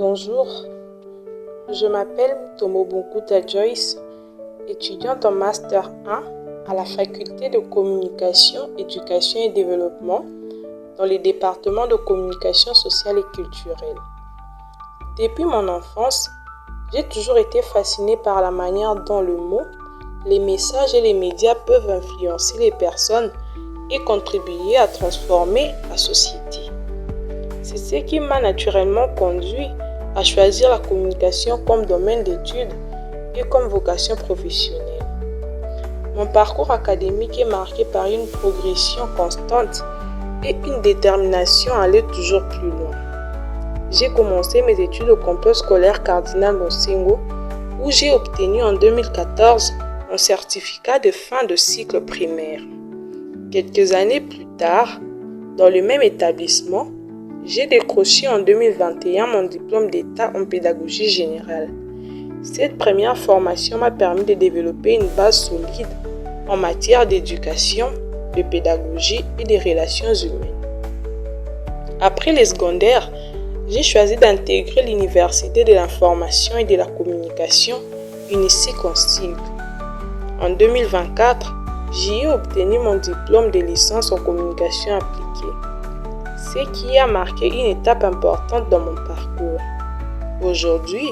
Bonjour, je m'appelle Tomobunkuta Joyce, étudiante en Master 1 à la Faculté de Communication, Éducation et Développement dans les départements de communication sociale et culturelle. Depuis mon enfance, j'ai toujours été fascinée par la manière dont le mot, les messages et les médias peuvent influencer les personnes et contribuer à transformer la société. C'est ce qui m'a naturellement conduit à choisir la communication comme domaine d'études et comme vocation professionnelle. Mon parcours académique est marqué par une progression constante et une détermination à aller toujours plus loin. J'ai commencé mes études au complexe scolaire Cardinal Monsengo où j'ai obtenu en 2014 mon certificat de fin de cycle primaire. Quelques années plus tard, dans le même établissement, j'ai décroché en 2021 mon diplôme d'État en pédagogie générale. Cette première formation m'a permis de développer une base solide en matière d'éducation, de pédagogie et des relations humaines. Après les secondaires, j'ai choisi d'intégrer l'Université de l'information et de la communication, UNICE-Consil. En 2024, j'y ai obtenu mon diplôme de licence en communication appliquée, ce qui a marqué une étape importante dans mon parcours. Aujourd'hui,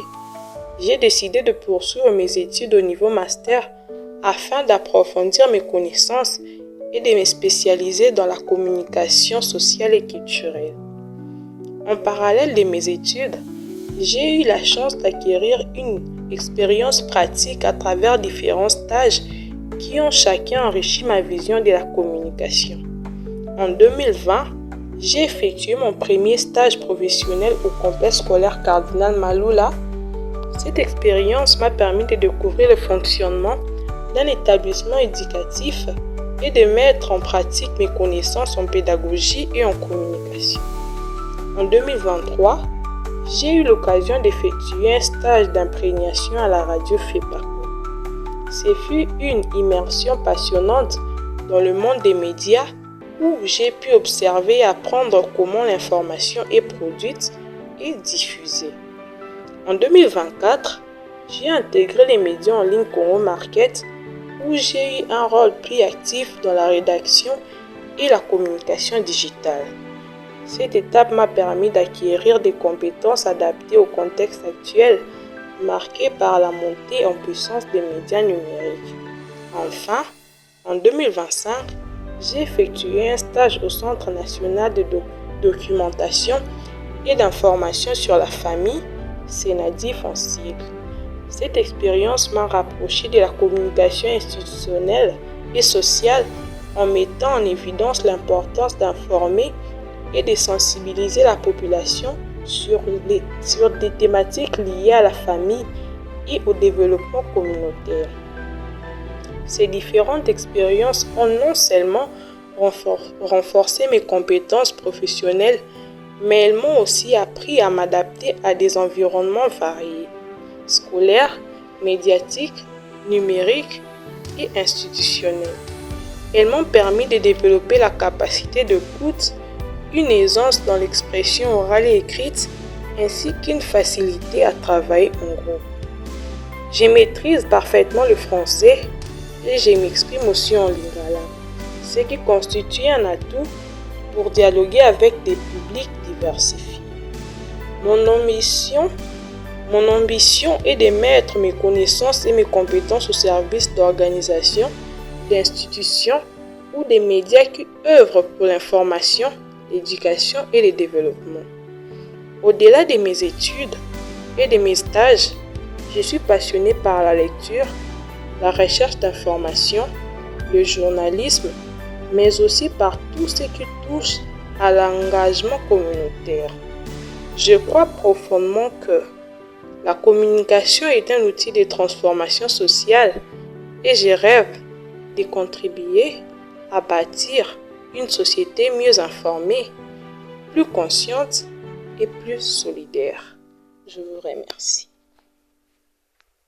j'ai décidé de poursuivre mes études au niveau master afin d'approfondir mes connaissances et de me spécialiser dans la communication sociale et culturelle. En parallèle de mes études, j'ai eu la chance d'acquérir une expérience pratique à travers différents stages qui ont chacun enrichi ma vision de la communication. En 2020, j'ai effectué mon premier stage professionnel au complexe scolaire Cardinal Maloula. Cette expérience m'a permis de découvrir le fonctionnement d'un établissement éducatif et de mettre en pratique mes connaissances en pédagogie et en communication. En 2023, j'ai eu l'occasion d'effectuer un stage d'imprégnation à la radio FEPACO. Ce fut une immersion passionnante dans le monde des médias où j'ai pu observer et apprendre comment l'information est produite et diffusée. En 2024, j'ai intégré les médias en ligne Congo Market où j'ai eu un rôle plus actif dans la rédaction et la communication digitale. Cette étape m'a permis d'acquérir des compétences adaptées au contexte actuel, marqué par la montée en puissance des médias numériques. Enfin, en 2025, j'ai effectué un stage au Centre national de documentation et d'information sur la famille, CNADIF en sigle. Cette expérience m'a rapproché de la communication institutionnelle et sociale en mettant en évidence l'importance d'informer et de sensibiliser la population sur des thématiques liées à la famille et au développement communautaire. Ces différentes expériences ont non seulement renforcé mes compétences professionnelles, mais elles m'ont aussi appris à m'adapter à des environnements variés, scolaires, médiatiques, numériques et institutionnels. Elles m'ont permis de développer la capacité d'écoute, une aisance dans l'expression orale et écrite, ainsi qu'une facilité à travailler en groupe. Je maîtrise parfaitement le français et je m'exprime aussi en lingala, ce qui constitue un atout pour dialoguer avec des publics diversifiés. Mon ambition est de mettre mes connaissances et mes compétences au service d'organisations, d'institutions ou des médias qui œuvrent pour l'information, l'éducation et le développement. Au-delà de mes études et de mes stages, je suis passionnée par la lecture, la recherche d'informations, le journalisme, mais aussi par tout ce qui touche à l'engagement communautaire. Je crois profondément que la communication est un outil de transformation sociale et je rêve de contribuer à bâtir une société mieux informée, plus consciente et plus solidaire. Je vous remercie.